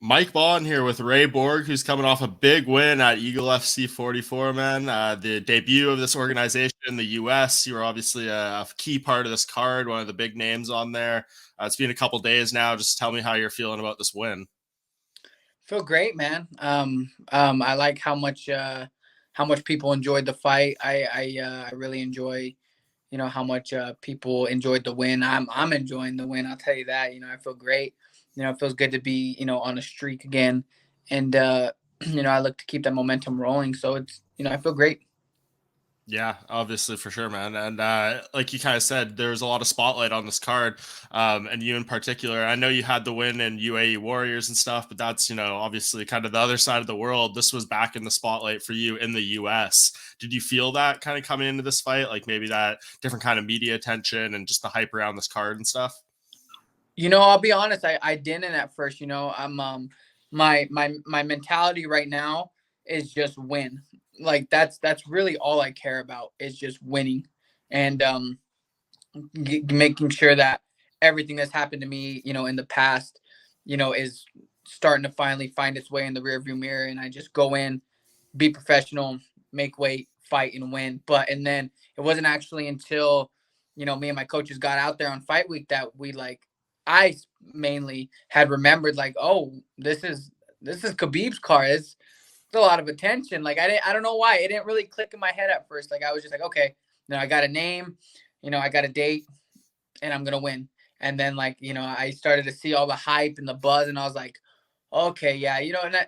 Mike Bohn here with Ray Borg, who's coming off a big win at Eagle FC 44, man. The debut of this organization in the US. You were obviously a key part of this card, one of the big names on there. It's been a couple days now. Just tell me how you're feeling about this win. Feel great, man. I like how much people enjoyed the fight. I really enjoy, how much people enjoyed the win. I'm enjoying the win. I'll tell you that. I feel great. It feels good to be on a streak again, and I look to keep that momentum rolling. So it's I feel great. Yeah, obviously for sure, man. And like you kind of said, there was a lot of spotlight on this card, and you in particular. I know you had the win in UAE Warriors and stuff, but that's obviously kind of the other side of the world. This was back in the spotlight for you in the US. Did you feel that kind of coming into this fight, like maybe that different kind of media attention and just the hype around this card and stuff? I'll be honest. I didn't at first. I'm my mentality right now is just win. Like that's really all I care about is just winning, and making sure that everything that's happened to me, in the past, is starting to finally find its way in the rearview mirror, and I just go in, be professional, make weight, fight, and win. And then it wasn't actually until me and my coaches got out there on fight week that I mainly had remembered oh, this is Khabib's card. It's a lot of attention. I don't know why it didn't really click in my head at first. I was just like, okay, I got a name, I got a date, and I'm gonna win. And then I started to see all the hype and the buzz, and I was like, okay, yeah,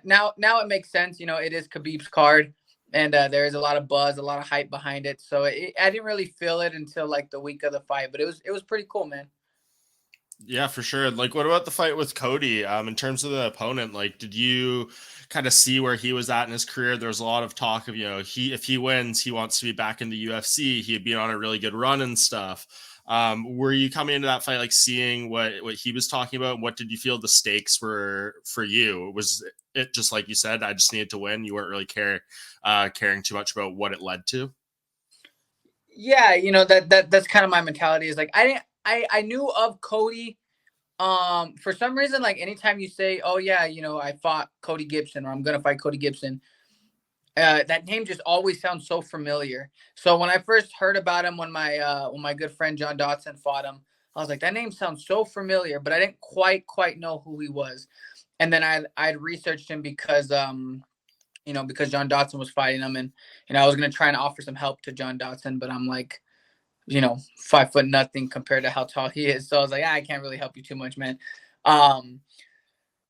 now it makes sense. It is Khabib's card, and there is a lot of buzz, a lot of hype behind it. So I didn't really feel it until the week of the fight, but it was pretty cool, man. Yeah, for sure. Like, what about the fight with Cody? In terms of the opponent, like, did you kind of see where he was at in his career? There was a lot of talk of, he if he wins, he wants to be back in the UFC. He had been on a really good run and stuff. Were you coming into that fight like seeing what he was talking about? What did you feel the stakes were for you? Was it just like you said, I just needed to win? You weren't really caring too much about what it led to? Yeah, that's kind of my mentality. Is like I didn't I knew of Cody. For some reason, anytime you say, "Oh yeah, I fought Cody Gibson," or "I'm gonna fight Cody Gibson," that name just always sounds so familiar. So when I first heard about him, when my good friend John Dotson fought him, I was like, that name sounds so familiar, but I didn't quite know who he was. And then I'd researched him because John Dotson was fighting him, and I was gonna try and offer some help to John Dotson, but I'm like, 5 foot nothing compared to how tall he is. So I was like, I can't really help you too much, man. Um,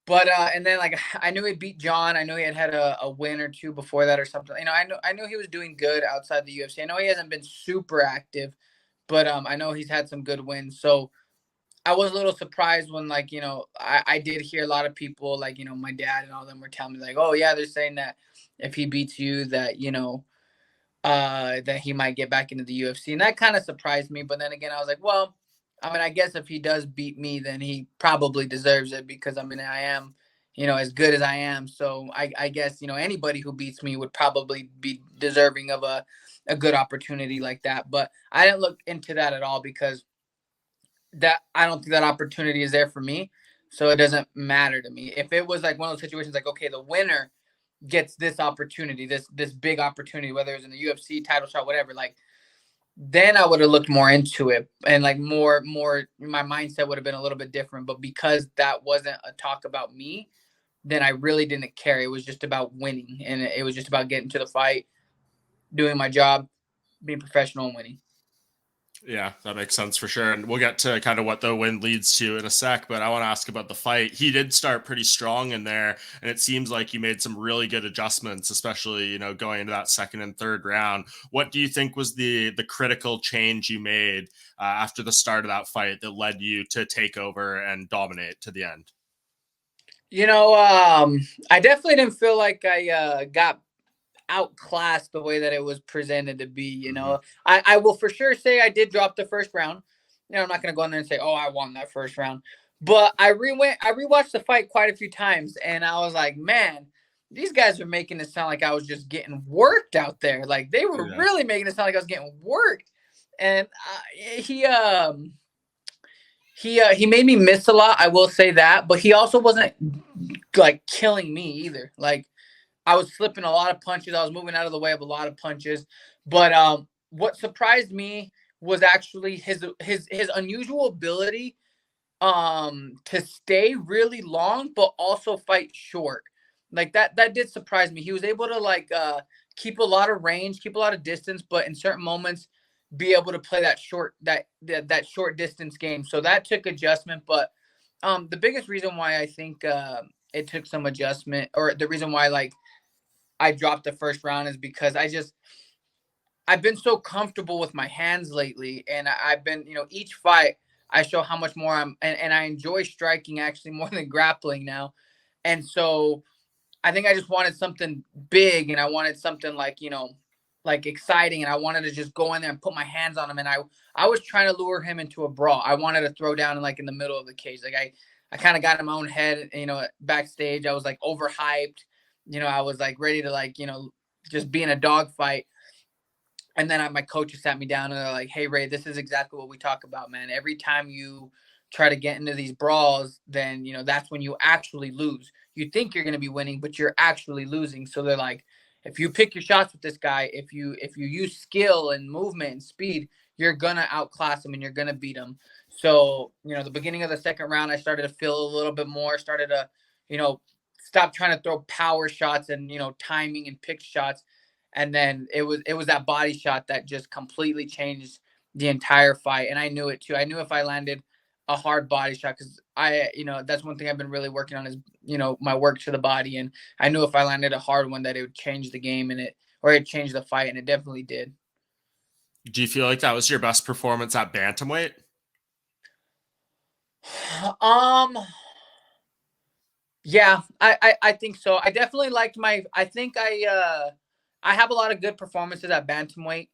but and then I knew he beat John. I knew he had a win or two before that or something. I knew he was doing good outside the UFC. I know he hasn't been super active, but I know he's had some good wins. So I was a little surprised when I did hear a lot of people my dad and all them were telling me oh yeah, they're saying that if he beats you that that he might get back into the UFC, and that kind of surprised me. But then again, I was like, well, I mean, I guess if he does beat me, then he probably deserves it because I mean, I am, as good as I am. So I guess anybody who beats me would probably be deserving of a good opportunity like that. But I didn't look into that at all because that I don't think that opportunity is there for me. So it doesn't matter to me. If it was one of those situations, okay, the winner gets this opportunity, this big opportunity, whether it's in the UFC title shot, whatever, then I would have looked more into it and more my mindset would have been a little bit different. But because that wasn't a talk about me, then I really didn't care. It was just about winning, and it was just about getting to the fight, doing my job, being professional, and winning. Yeah, that makes sense for sure. And we'll get to kind of what the win leads to in a sec, but I want to ask about the fight. He did start pretty strong in there, and it seems like you made some really good adjustments, especially, going into that second and third round. What do you think was the critical change you made after the start of that fight that led you to take over and dominate to the end? I definitely didn't feel like I got outclassed the way that it was presented to be. Hmm. I will for sure say I did drop the first round. I'm not gonna go in there and say, oh, I won that first round. But I rewatched the fight quite a few times, and I was like, man, these guys are making it sound like I was just getting worked out there. Like they were Yeah. really making it sound like I was getting worked. And He made me miss a lot, I will say that, but he also wasn't like killing me either. Like I was slipping a lot of punches. I was moving out of the way of a lot of punches. But what surprised me was actually his unusual ability to stay really long but also fight short. Like that did surprise me. He was able to like keep a lot of range, keep a lot of distance, but in certain moments be able to play that short distance game. So that took adjustment, but the biggest reason why I think it took some adjustment, or the reason why like I dropped the first round, is because I've been so comfortable with my hands lately, and I've been, each fight I show how much more and I enjoy striking actually more than grappling now. And so I think I just wanted something big, and I wanted something like, like exciting, and I wanted to just go in there and put my hands on him. And I was trying to lure him into a brawl. I wanted to throw down like in the middle of the cage. Like I kind of got in my own head, backstage. I was like overhyped. I was like ready to like, just be in a dogfight. And then my coaches sat me down and they're like, "Hey Ray, this is exactly what we talk about, man. Every time you try to get into these brawls, then that's when you actually lose. You think you're going to be winning, but you're actually losing." So they're like, "If you pick your shots with this guy, if you use skill and movement and speed, you're gonna outclass him and you're gonna beat him." So the beginning of the second round, I started to feel a little bit more. Started to, you know, stop trying to throw power shots and timing and pick shots. And then it was that body shot that just completely changed the entire fight. And I knew it too. I knew if I landed a hard body shot, because that's one thing I've been really working on is, my work to the body. And I knew if I landed a hard one that it would change the game, or it changed the fight. And it definitely did. Do you feel like that was your best performance at bantamweight? Um, yeah, I think so. I definitely liked I think I have a lot of good performances at bantamweight.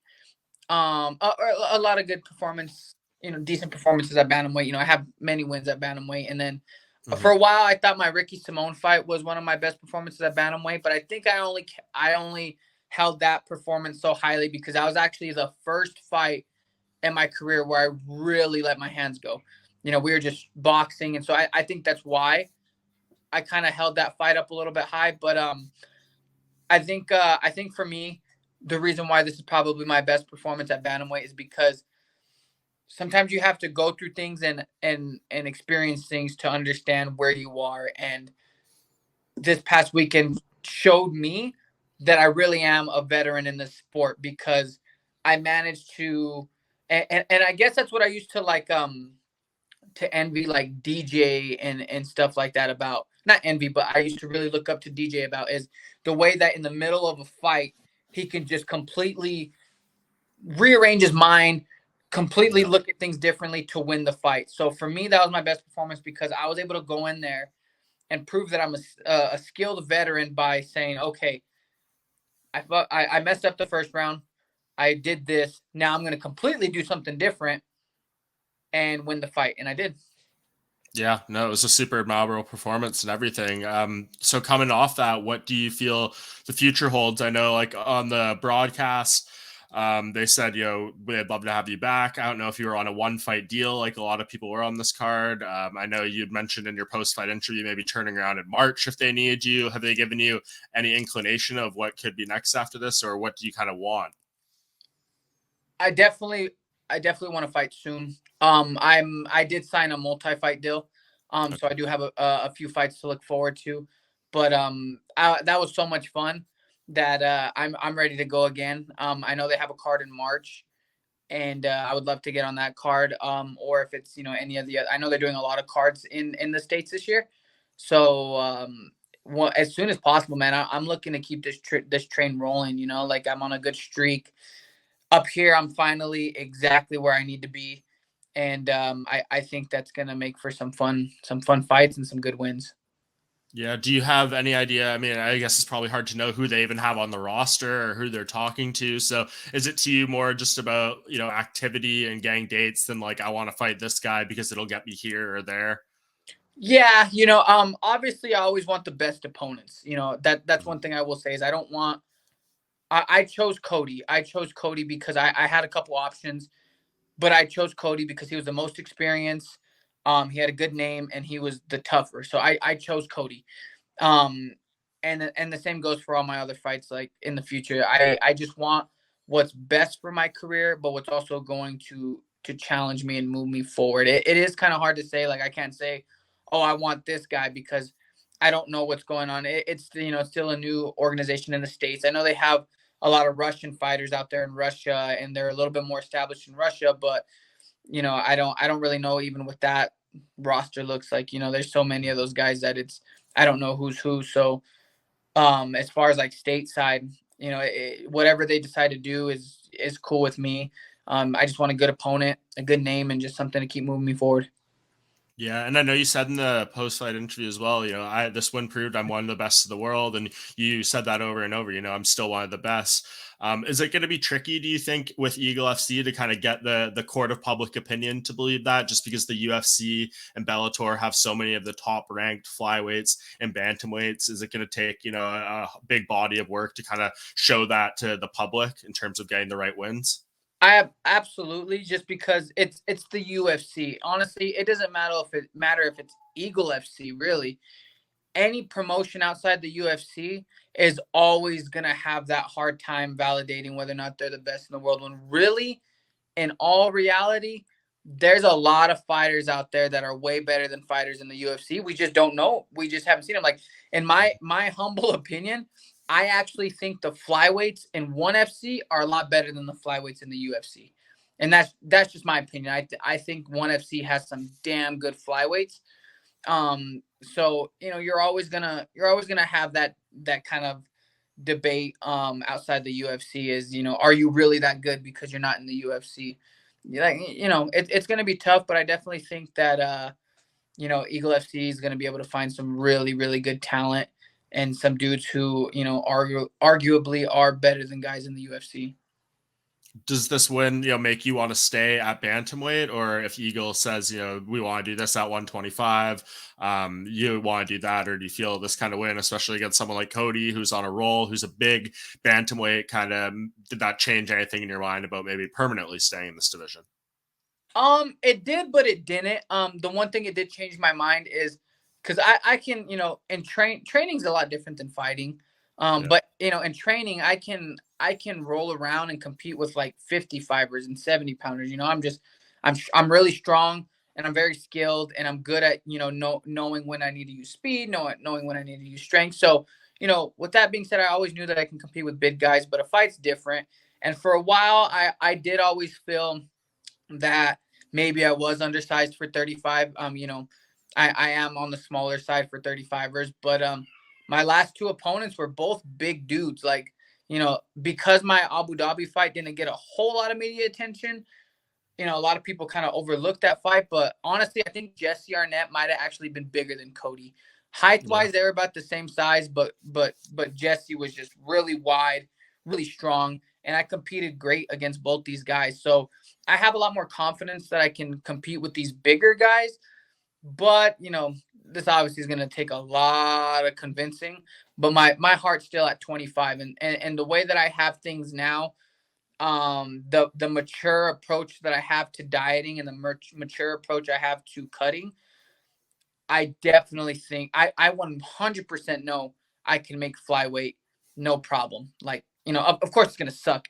Or a lot of good performance, decent performances at bantamweight. I have many wins at bantamweight, and then for a while I thought my Ricky Simone fight was one of my best performances at bantamweight. But I think I only held that performance so highly because that was actually the first fight in my career where I really let my hands go. We were just boxing, and so I think that's why I kind of held that fight up a little bit high. But I think for me, the reason why this is probably my best performance at bantamweight is because sometimes you have to go through things and experience things to understand where you are. And this past weekend showed me that I really am a veteran in this sport, because I managed to, and I guess that's what I used to like to envy like DJ and stuff like that about. Not envy, but I used to really look up to DJ about, is the way that in the middle of a fight he can just completely rearrange his mind, completely look at things differently to win the fight. So for me, that was my best performance because I was able to go in there and prove that I'm a skilled veteran by saying, okay, I messed up the first round. I did this. Now I'm going to completely do something different and win the fight. And I did. Yeah, no, it was a super admirable performance and everything. So coming off that, what do you feel the future holds? I know, like on the broadcast, they said, they'd love to have you back. I don't know if you were on a one fight deal, like a lot of people were on this card. I know you'd mentioned in your post fight interview, maybe turning around in March if they needed you. Have they given you any inclination of what could be next after this, or what do you kind of want? I definitely, I definitely want to fight soon. I did sign a multi-fight deal. So I do have a few fights to look forward to, but that was so much fun that I'm ready to go again. I know they have a card in March, and I would love to get on that card. Or if it's any of the other, I know they're doing a lot of cards in the States this year, so well, as soon as possible, man. I'm looking to keep this train rolling. Like I'm on a good streak up here. I'm finally exactly where I need to be, and I think that's gonna make for some fun fights and some good wins. Yeah. Do you have any idea? I mean, I guess it's probably hard to know who they even have on the roster or who they're talking to. So is it to you more just about, activity and getting dates than like, I want to fight this guy because it'll get me here or there? Yeah, obviously I always want the best opponents. That's one thing I will say is I don't want. I chose Cody. I chose Cody because I had a couple options, but I chose Cody because he was the most experienced. He had a good name and he was the tougher. So I chose Cody. Um, and the same goes for all my other fights. Like in the future, I just want what's best for my career, but what's also going to challenge me and move me forward. It is kind of hard to say. Like I can't say, oh, I want this guy because I don't know what's going on. It's still a new organization in the States. I know they have a lot of Russian fighters out there in Russia, and they're a little bit more established in Russia, but I don't really know even what that roster looks like. There's so many of those guys that I don't know who's who. So as far as like stateside, whatever they decide to do is cool with me. I just want a good opponent, a good name, and just something to keep moving me forward. Yeah, and I know you said in the post-fight interview as well, I this win proved I'm one of the best in the world, and you said that over and over. I'm still one of the best. Is it going to be tricky, do you think, with Eagle FC to kind of get the court of public opinion to believe that, just because the UFC and Bellator have so many of the top-ranked flyweights and bantamweights? Is it going to take a big body of work to kind of show that to the public in terms of getting the right wins? I have absolutely, just because it's the UFC. Honestly, it doesn't matter if it's Eagle FC, really. Any promotion outside the UFC is always gonna have that hard time validating whether or not they're the best in the world. When really, in all reality, there's a lot of fighters out there that are way better than fighters in the UFC. We just don't know. We just haven't seen them. Like in my humble opinion, I actually think the flyweights in ONE FC are a lot better than the flyweights in the UFC. And that's just my opinion. I think ONE FC has some damn good flyweights. So you're always gonna have that kind of debate outside the UFC is, are you really that good because you're not in the UFC? It's going to be tough, but I definitely think that Eagle FC is going to be able to find some really really good talent and some dudes who arguably are better than guys in the UFC. Does this win, make you want to stay at bantamweight, or if Eagle says, we want to do this at 125, you want to do that, or do you feel this kind of win, especially against someone like Cody, who's on a roll, who's a big bantamweight, kind of did that change anything in your mind about maybe permanently staying in this division? It did, but it didn't. The one thing it did change my mind is because I can, and training's a lot different than fighting. Yeah. But in training, I can roll around and compete with like 55ers and 70 pounders. I'm really strong and I'm very skilled and I'm good at knowing when I need to use speed, knowing when I need to use strength. So with that being said, I always knew that I can compete with big guys, but a fight's different. And for a while, I did always feel that maybe I was undersized for 35. I am on the smaller side for 35ers, but my last two opponents were both big dudes. Like, because my Abu Dhabi fight didn't get a whole lot of media attention, a lot of people kind of overlooked that fight. But honestly, I think Jesse Arnett might have actually been bigger than Cody. Height Yeah. wise, they were about the same size, but Jesse was just really wide, really strong, and I competed great against both these guys. So I have a lot more confidence that I can compete with these bigger guys. But this obviously is going to take a lot of convincing. But my heart's still at 25, and the way that I have things now, the mature approach that I have to dieting and the mature approach I have to cutting, I definitely think I 100% know I can make flyweight no problem. Like, of course it's going to suck.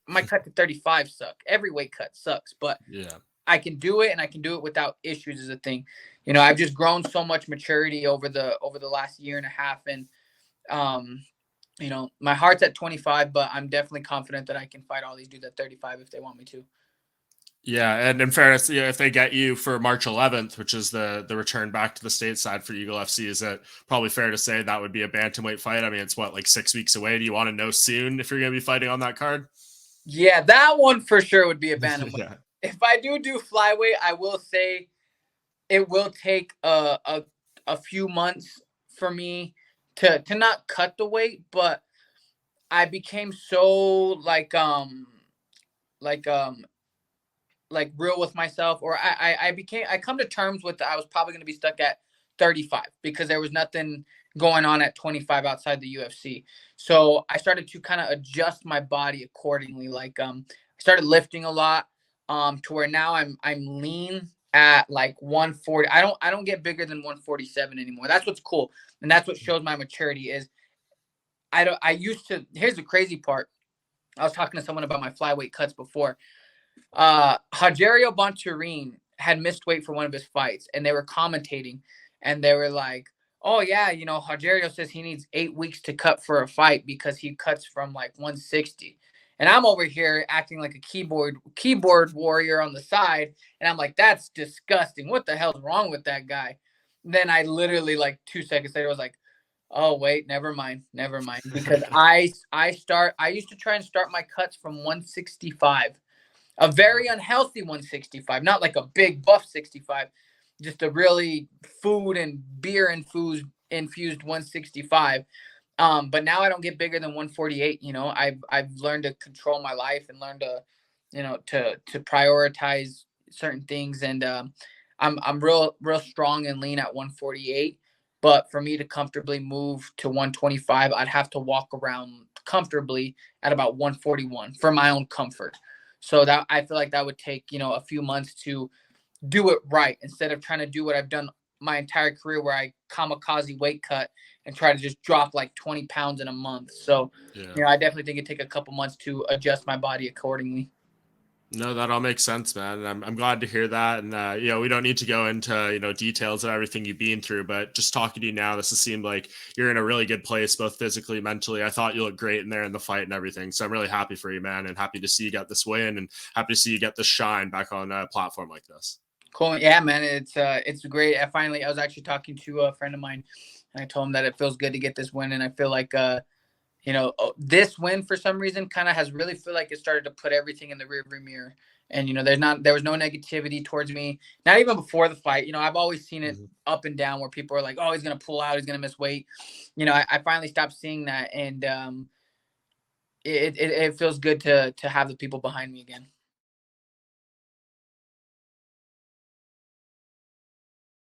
My cut to 35 suck. Every weight cut sucks, but Yeah. I can do it and I can do it without issues is a thing. I've just grown so much maturity over the last year and a half, and my heart's at 25, but I'm definitely confident that I can fight all these dudes at 35 if they want me to. Yeah, and in fairness, if they get you for March 11th, which is the return back to the stateside for Eagle FC, is it probably fair to say that would be a bantamweight fight? I mean, it's like 6 weeks away. Do you want to know soon if you're going to be fighting on that card? Yeah, that one for sure would be a bantamweight. Yeah. If I do flyweight, I will say it will take a few months for me to not cut the weight, but I became so like real with myself, or I come to terms with that I was probably going to be stuck at 35 because there was nothing going on at 25 outside the UFC. So I started to kind of adjust my body accordingly. Like I started lifting a lot to where now I'm lean at like 140. I don't get bigger than 147 anymore. That's what's cool. And that's what shows my maturity is I used to, here's the crazy part. I was talking to someone about my flyweight cuts before. Rogerio Bontorin had missed weight for one of his fights, and they were commentating, and they were like, "Oh yeah, Rogerio says he needs 8 weeks to cut for a fight because he cuts from like 160." And I'm over here acting like a keyboard warrior on the side, and I'm like, "That's disgusting. What the hell's wrong with that guy?" Then I literally like 2 seconds later was like, "Oh wait, never mind, never mind." Because I used to try and start my cuts from 165, a very unhealthy 165, not like a big buff 65, just a really food and beer infused 165. But now I don't get bigger than 148. I've learned to control my life and learn to, to prioritize certain things. And I'm real strong and lean at 148. But for me to comfortably move to 125, I'd have to walk around comfortably at about 141 for my own comfort. So that I feel like that would take, a few months to do it right instead of trying to do what I've done my entire career where I kamikaze weight cut and try to just drop like 20 pounds in a month. So, Yeah. I definitely think it'd take a couple months to adjust my body accordingly. No, that all makes sense, man. And I'm glad to hear that. And, we don't need to go into, details of everything you've been through, but just talking to you now, this has seemed like you're in a really good place, both physically, mentally. I thought you looked great in there in the fight and everything. So I'm really happy for you, man. And happy to see you get this win and happy to see you get this shine back on a platform like this. Cool. Yeah, man. It's great. I was actually talking to a friend of mine and I told him that it feels good to get this win. And I feel like, this win for some reason kind of has really feel like it started to put everything in the rearview mirror. And there was no negativity towards me, not even before the fight. I've always seen it up and down where people are like, "Oh, he's gonna pull out, he's gonna miss weight." I finally stopped seeing that, and it feels good to have the people behind me again.